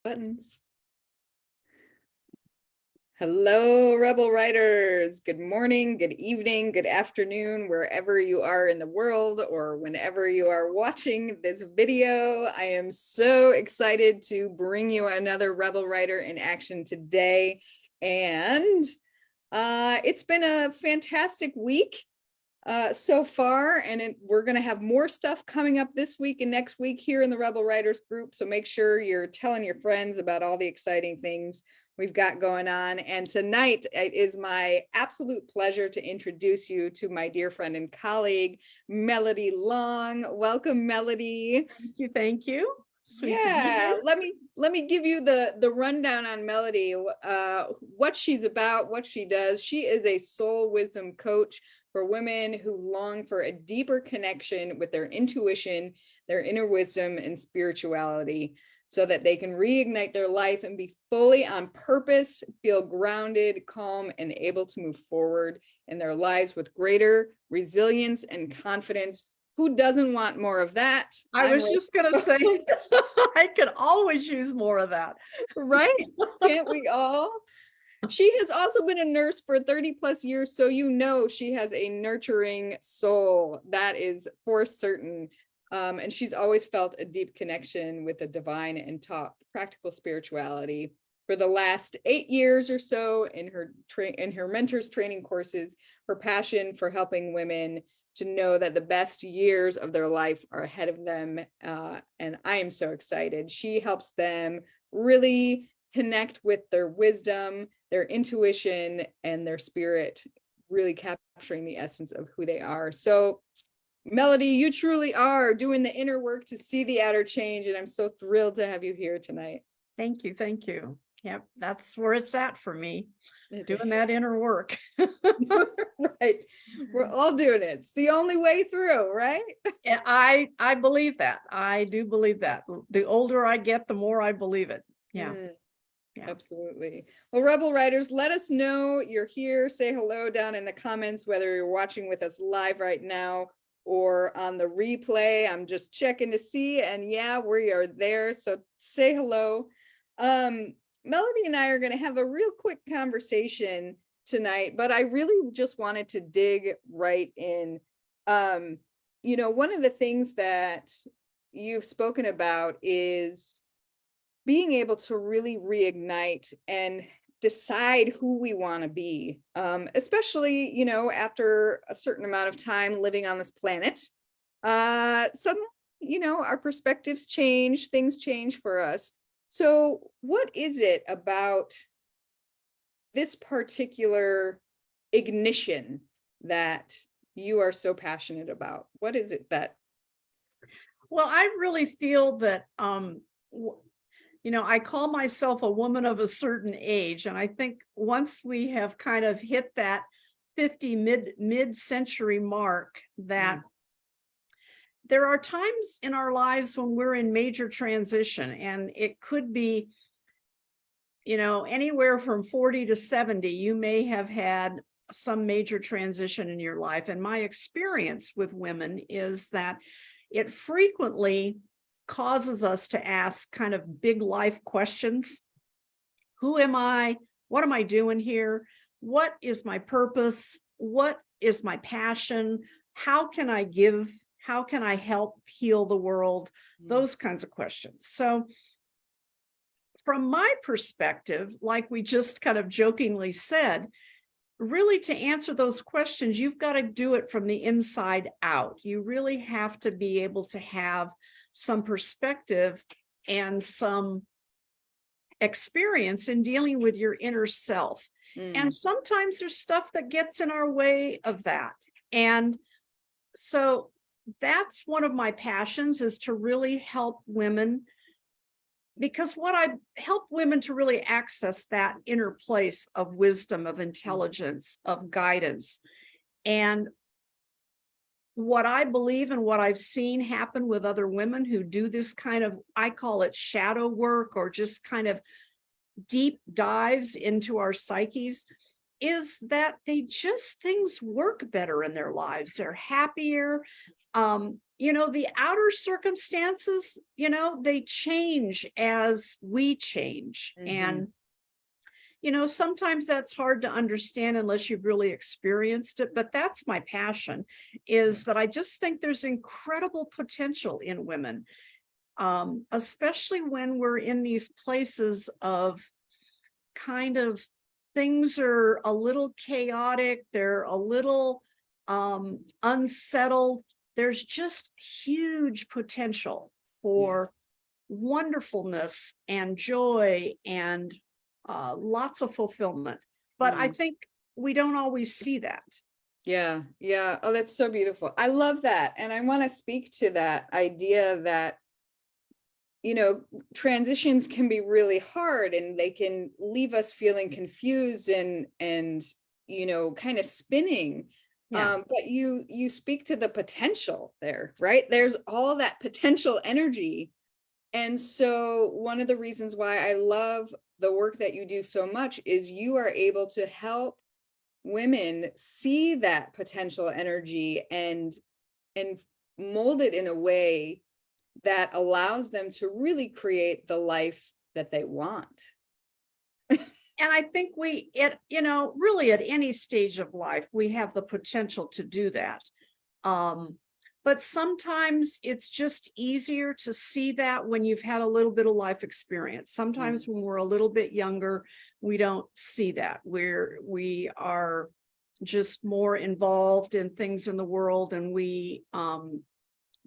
Buttons. Hello, Rebel Riders. Good morning, good evening, good afternoon, wherever you are in the world or whenever you are watching this video. I am so excited to bring you another Rebel Rider in action today. And it's been a fantastic week so far, and we're going to have more stuff coming up this week and next week here in the Rebel Riders group. So make sure you're telling your friends about all the exciting things we've got going on. And tonight it is my absolute pleasure to introduce you to my dear friend and colleague, Melody Long. Welcome, Melody. Thank you. Thank you. Sweet to be here. Let me give you the rundown on Melody, what she's about, what she does. She is a soul wisdom coach for women who long for a deeper connection with their intuition, their inner wisdom, and spirituality, so that they can reignite their life and be fully on purpose, feel grounded, calm, and able to move forward in their lives with greater resilience and confidence. Who doesn't want more of that? I was just going to say, I could always use more of that. Right? Can't we all? She has also been a nurse for 30 plus years, so you know she has a nurturing soul. That is for certain. And she's always felt a deep connection with the divine and taught practical spirituality. For the last 8 years or so in her mentors training courses, her passion for helping women to know that the best years of their life are ahead of them. And I am so excited. She helps them really connect with their wisdom, their intuition, and their spirit, really capturing the essence of who they are. So Melody, you truly are doing the inner work to see the outer change, and I'm so thrilled to have you here tonight. Thank you. Thank you. Yep, that's where it's at for me, doing that inner work. Right. We're all doing it. It's the only way through, right? Yeah, I believe that. I do believe that. The older I get, the more I believe it. Yeah. Yeah. Absolutely. Well, Rebel Riders, let us know you're here. Say hello down in the comments, whether you're watching with us live right now or on the replay. I'm just checking to see, and yeah, we are there. So say hello. Melody and I are going to have a real quick conversation tonight, but I really just wanted to dig right in. One of the things that you've spoken about is being able to really reignite and decide who we want to be, especially, after a certain amount of time living on this planet. Suddenly, our perspectives change, things change for us. So what is it about this particular ignition that you are so passionate about? What is it that? Well, I really feel that, I call myself a woman of a certain age. And I think once we have kind of hit that 50 mid-century mark, that there are times in our lives when we're in major transition, and it could be, anywhere from 40 to 70, you may have had some major transition in your life. And my experience with women is that it frequently causes us to ask kind of big life questions. Who am I? What am I doing here? What is my purpose? What is my passion? How can I give? How can I help heal the world? Those kinds of questions. So from my perspective, like we just kind of jokingly said, really to answer those questions, you've got to do it from the inside out. You really have to be able to have some perspective and some experience in dealing with your inner self. And sometimes there's stuff that gets in our way of that. And so that's one of my passions, is to really help women, because what I help women to really access that inner place of wisdom, of intelligence, of guidance. And what I believe and what I've seen happen with other women who do this kind of, I call it shadow work, or just kind of deep dives into our psyches, is that things work better in their lives. They're happier. the outer circumstances, they change as we change. And, sometimes that's hard to understand unless you've really experienced it. But that's my passion, is that I just think there's incredible potential in women, especially when we're in these places of kind of things are a little chaotic, they're a little unsettled. There's just huge potential for wonderfulness and joy and lots of fulfillment. But I think we don't always see that. Yeah. Yeah. Oh, that's so beautiful. I love that. And I want to speak to that idea that, transitions can be really hard and they can leave us feeling confused and, kind of spinning. Yeah. But you speak to the potential there, right? There's all that potential energy. And so one of the reasons why I love the work that you do so much is you are able to help women see that potential energy and mold it in a way that allows them to really create the life that they want. And I think really at any stage of life, we have the potential to do that. But sometimes it's just easier to see that when you've had a little bit of life experience. Sometimes when we're a little bit younger, we don't see that. We are just more involved in things in the world, and we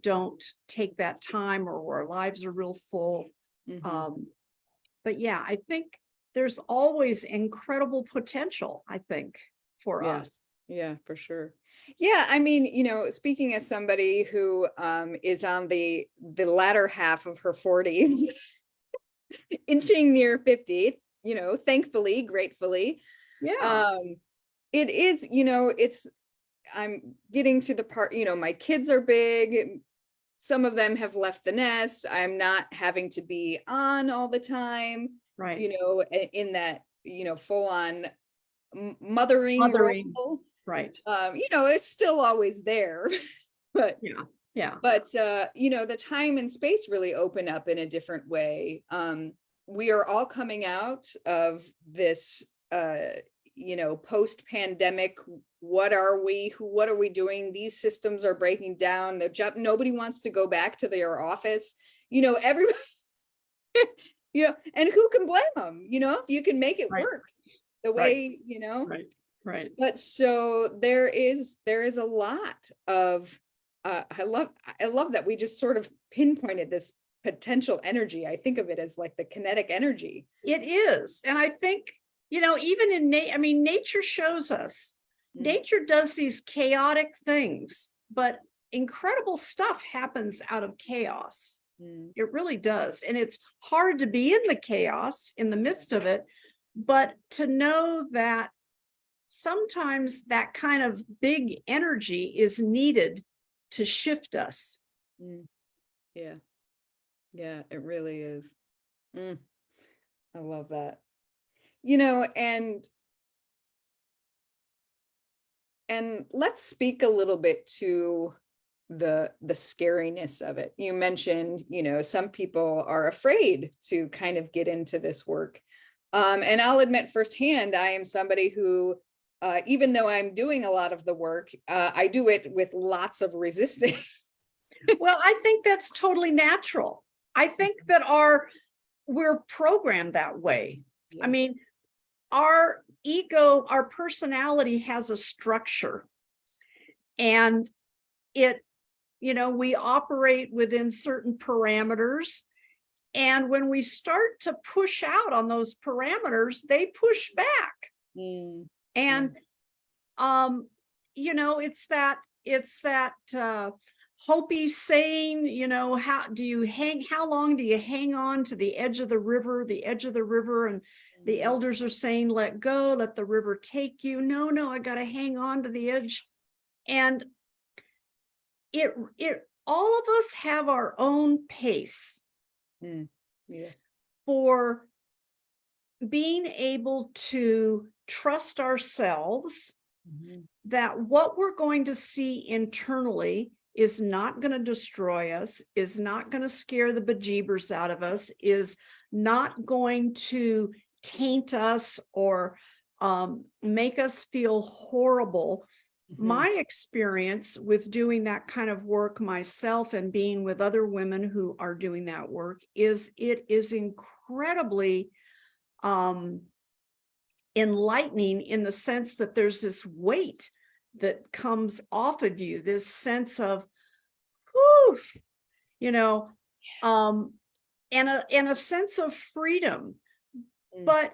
don't take that time, or our lives are real full. But yeah, I think there's always incredible potential, I think, for us. Yeah, for sure. Yeah, I mean, speaking as somebody who is on the latter half of her 40s, inching near 50, thankfully, gratefully. Yeah. It is, I'm getting to the part, my kids are big. Some of them have left the nest. I'm not having to be on all the time, Right. in that, full on mothering role. Right. It's still always there, but yeah. But the time and space really open up in a different way. We are all coming out of this, post-pandemic. What are we doing? These systems are breaking down. Nobody wants to go back to their office. Everybody, and who can blame them? You can make it work the way, Right. But so there is a lot of, I love that we just sort of pinpointed this potential energy. I think of it as like the kinetic energy. It is. And I think, even in nature shows us, nature does these chaotic things, but incredible stuff happens out of chaos. It really does. And it's hard to be in the chaos, in the midst of it, but to know that sometimes that kind of big energy is needed to shift us. Yeah, it really is. I love that. And let's speak a little bit to the scariness of it. You mentioned, some people are afraid to kind of get into this work. And I'll admit firsthand, I am somebody who, even though I'm doing a lot of the work, I do it with lots of resistance. Well, I think that's totally natural. I think that we're programmed that way. Yeah. I mean, our ego, our personality has a structure, and we operate within certain parameters. And when we start to push out on those parameters, they push back. And, it's that Hopi saying, how long do you hang on to the edge of the river, and the elders are saying, let go, let the river take you. No, I got to hang on to the edge. And all of us have our own pace for being able to trust ourselves that what we're going to see internally is not going to destroy us, is not going to scare the bejeebers out of us, is not going to taint us or make us feel horrible. My experience with doing that kind of work myself and being with other women who are doing that work is it is incredibly enlightening, in the sense that there's this weight that comes off of you, this sense of, whew, you know, and a sense of freedom. But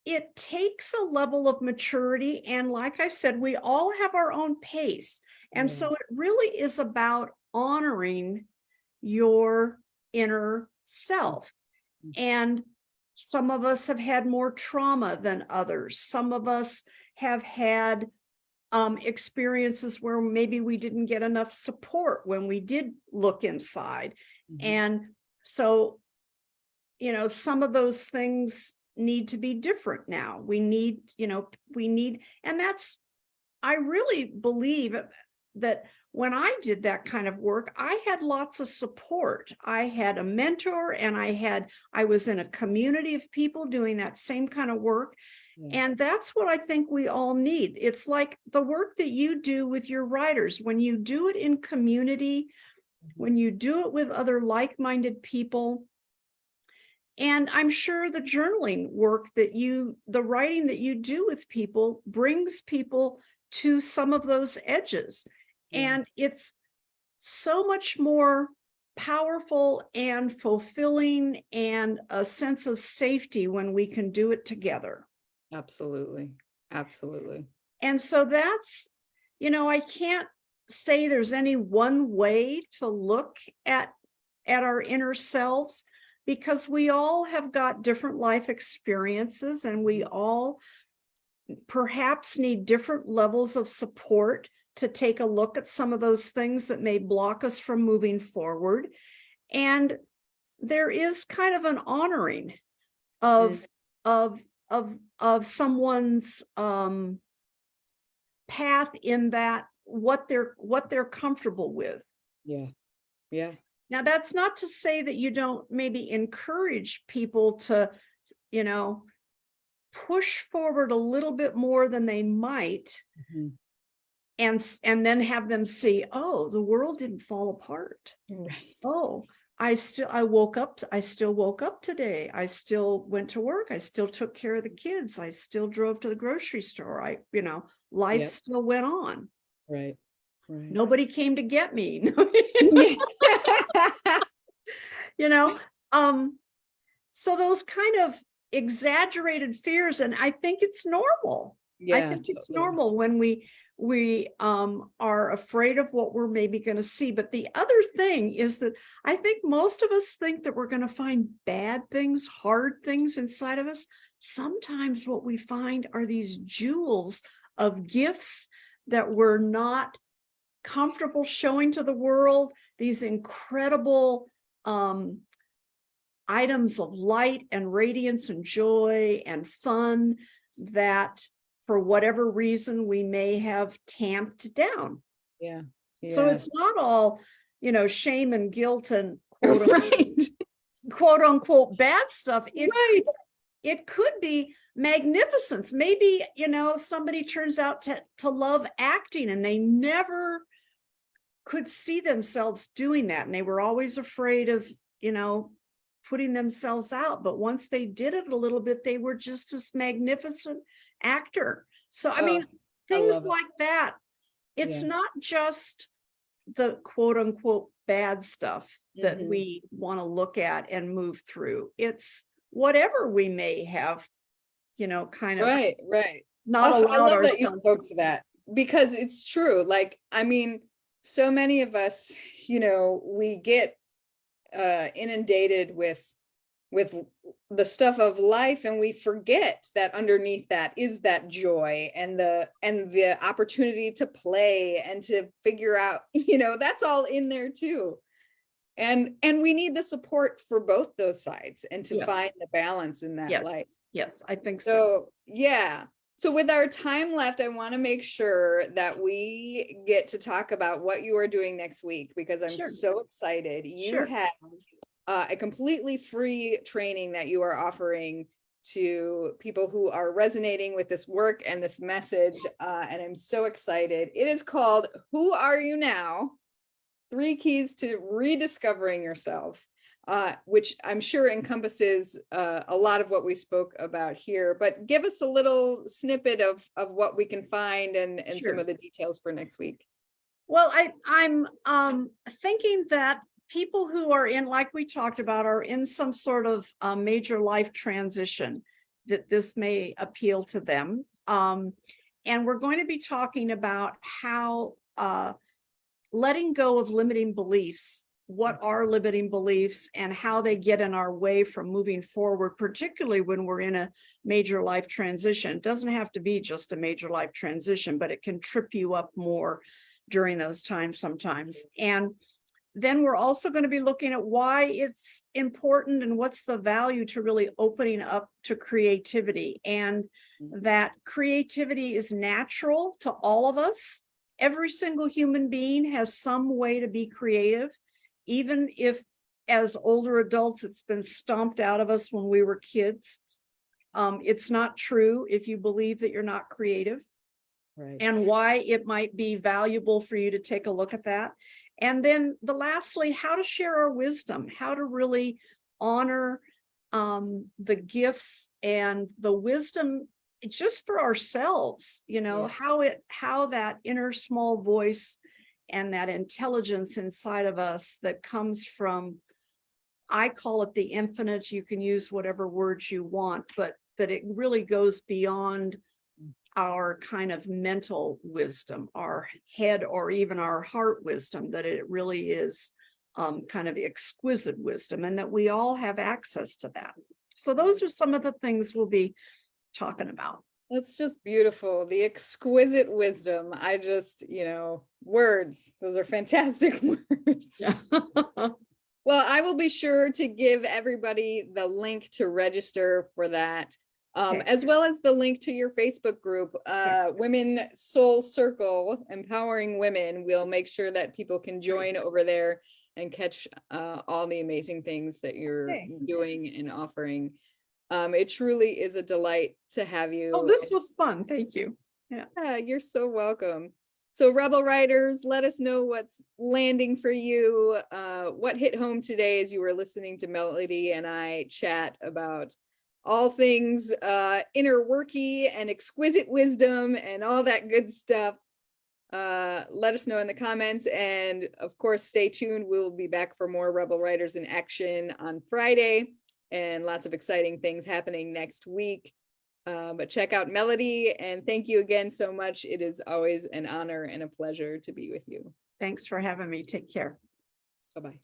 it takes a level of maturity. And like I said, we all have our own pace. And so it really is about honoring your inner self. And some of us have had more trauma than others. Some of us have had experiences where maybe we didn't get enough support when we did look inside. And so, you know, some of those things need to be different now. We need, and that's, I really believe that when I did that kind of work, I had lots of support. I had a mentor, and I was in a community of people doing that same kind of work. And that's what I think we all need. It's like the work that you do with your writers. When you do it in community, when you do it with other like-minded people, and I'm sure the journaling work the writing that you do with people brings people to some of those edges. And it's so much more powerful and fulfilling, and a sense of safety when we can do it together. Absolutely. Absolutely. And so that's, I can't say there's any one way to look at our inner selves, because we all have got different life experiences, and we all perhaps need different levels of support to take a look at some of those things that may block us from moving forward. And there is kind of an honoring of someone's path, in that what they're comfortable with. Yeah. Now, that's not to say that you don't maybe encourage people to, push forward a little bit more than they might, and then have them see, oh, the world didn't fall apart. Right. Oh, I still woke up today. I still went to work. I still took care of the kids. I still drove to the grocery store. Life still went on. Right. Nobody came to get me. So those kind of exaggerated fears, and I think it's normal. I think it's normal when we are afraid of what we're maybe going to see. But the other thing is that I think most of us think that we're going to find bad things, hard things inside of us. Sometimes what we find are these jewels of gifts that we're not comfortable showing to the world, these incredible items of light and radiance and joy and fun that, for whatever reason, we may have tamped down. So it's not all, shame and guilt and quote unquote bad stuff. It could be magnificence. Maybe, somebody turns out to love acting, and they never could see themselves doing that. And they were always afraid of, putting themselves out. But once they did it a little bit, they were just this magnificent actor. So, things like that. It's not just the quote unquote bad stuff that we want to look at and move through. It's whatever we may have, kind of not allowed I love ourselves that you spoke to that, because it's true. Like, so many of us, we get inundated with the stuff of life, and we forget that underneath that is that joy and the opportunity to play and to figure out, that's all in there too. And we need the support for both those sides, and to find the balance in that life. Yes, I think so. So yeah. So with our time left, I want to make sure that we get to talk about what you are doing next week, because I'm Sure. so excited. You Sure. have a completely free training that you are offering to people who are resonating with this work and this message. And I'm so excited. It is called Who Are You Now? 3 Keys to Rediscovering Yourself. Which I'm sure encompasses a lot of what we spoke about here, but give us a little snippet of what we can find and some Sure. of the details for next week. Well, I'm thinking that people who are in, like we talked about, are in some sort of major life transition, that this may appeal to them. And we're going to be talking about how letting go of limiting beliefs, what are limiting beliefs and how they get in our way from moving forward, particularly when we're in a major life transition. It doesn't have to be just a major life transition, but it can trip you up more during those times sometimes. And then we're also going to be looking at why it's important and what's the value to really opening up to creativity, and that creativity is natural to all of us. Every single human being has some way to be creative, even if as older adults it's been stomped out of us when we were kids. It's not true if you believe that you're not creative. Right. And why it might be valuable for you to take a look at that. And then lastly, how to share our wisdom, how to really honor the gifts and the wisdom just for ourselves, how that inner small voice and that intelligence inside of us that comes from, I call it the infinite. You can use whatever words you want, but that it really goes beyond our kind of mental wisdom, our head or even our heart wisdom, that it really is kind of exquisite wisdom, and that we all have access to that. So those are some of the things we'll be talking about. That's just beautiful. The exquisite wisdom. I just, words. Those are fantastic words. Yeah. Well, I will be sure to give everybody the link to register for that. Okay. As well as the link to your Facebook group, Women Soul Circle, Empowering Women. We'll make sure that people can join over there and catch all the amazing things that you're doing and offering. It truly is a delight to have you. Oh, this was fun. Thank you. Yeah, you're so welcome. So Rebel Riders, let us know what's landing for you. What hit home today as you were listening to Melody and I chat about all things inner worky and exquisite wisdom and all that good stuff. Let us know in the comments, and of course stay tuned. We'll be back for more Rebel Riders in Action on Friday, and lots of exciting things happening next week. But check out Melody, and thank you again so much. It is always an honor and a pleasure to be with you. Thanks for having me. Take care. Bye-bye.